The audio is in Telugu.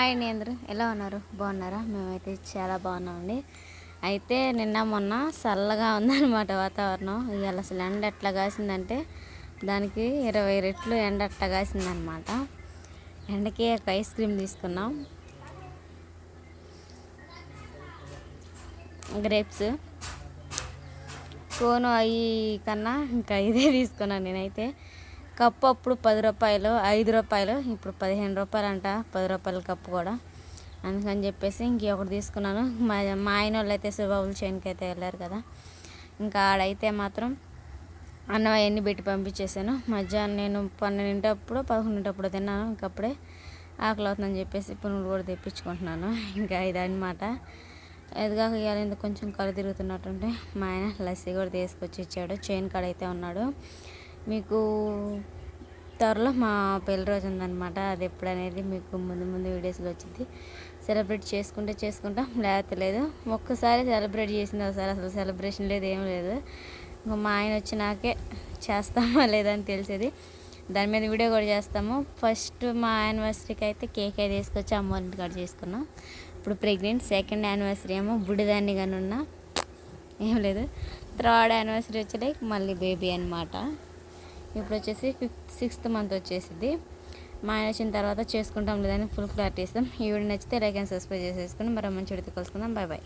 హాయ్ అండి, అందరూ ఎలా ఉన్నారు? బాగున్నారా? మేమైతే చాలా బాగున్నామండి. అయితే నిన్న మొన్న చల్లగా ఉందన్నమాట వాతావరణం. ఇవాళ అసలు ఎండ ఎట్లా కాసిందంటే దానికి 20 రెట్లు ఎండ అట్లా కాసిందనమాట. ఎండకి ఒక ఐస్ క్రీమ్ తీసుకున్నాం, గ్రేప్స్ కోను అవి కన్నా ఇంకా ఇదే తీసుకున్నాను నేనైతే. కప్పు అప్పుడు 10 రూపాయలు, 5 రూపాయలు, ఇప్పుడు 15 రూపాయలు అంట 10 రూపాయల కప్పు కూడా. అందుకని చెప్పేసి ఇంకొకటి తీసుకున్నాను. మా ఆయన వాళ్ళు అయితే సుబాబుల చేనుకి అయితే వెళ్ళారు కదా, ఇంకా ఆడైతే మాత్రం అన్నం అవన్నీ పెట్టి పంపించేసాను. మధ్యాహ్నం నేను 11 తిన్నాను. ఇంకప్పుడే ఆకలి అవుతుందని చెప్పేసి పునుగులు కూడా తెప్పించుకుంటున్నాను. ఇంకా ఇదన్నమాట. ఎదుగాక ఇవాళ ఎందుకు కొంచెం కళ్ళు తిరుగుతున్నట్టుంటే మా ఆయన లస్సీ కూడా తీసుకొచ్చి ఇచ్చాడు. చేను కాడ అయితే ఉన్నాడు. మీకు త్వరలో మా పెళ్లి రోజు ఉందన్నమాట. అది ఎప్పుడనేది మీకు ముందు వీడియోస్లో వచ్చింది. సెలబ్రేట్ చేసుకుంటాం, లేకపోతే లేదు. ఒక్కసారి సెలబ్రేట్ చేసింది, ఒకసారి అసలు సెలబ్రేషన్ లేదు, ఏం లేదు. ఇంకా మా ఆయన వచ్చి నాకే చేస్తామా లేదని తెలిసేది. దాని మీద వీడియో కూడా చేస్తాము. ఫస్ట్ మా యానివర్సరీకి అయితే కేక్ అయితే తీసుకొచ్చి అమ్మ ఇంటి కాడ చేసుకున్నాం. ఇప్పుడు ప్రెగ్నెంట్, సెకండ్ యానివర్సరీ ఏమో బుడిదాన్ని కానీ ఉన్నా, ఏం లేదు. థర్డ్ యానివర్సరీ వచ్చి మళ్ళీ బేబీ అనమాట. ఇప్పుడు వచ్చేసి 6th మంత్ వచ్చేసింది. మా ఆయన వచ్చిన తర్వాత చేసుకుంటాం లేదని ఫుల్ క్లారిటీ ఇస్తాం. ఈ వీడియో నచ్చితే లైక్ అండ్ సబ్స్క్రైబ్ చేసేసుకుని మరో మంచి వీడియోతో కలుసుకుందాం. Bye bye.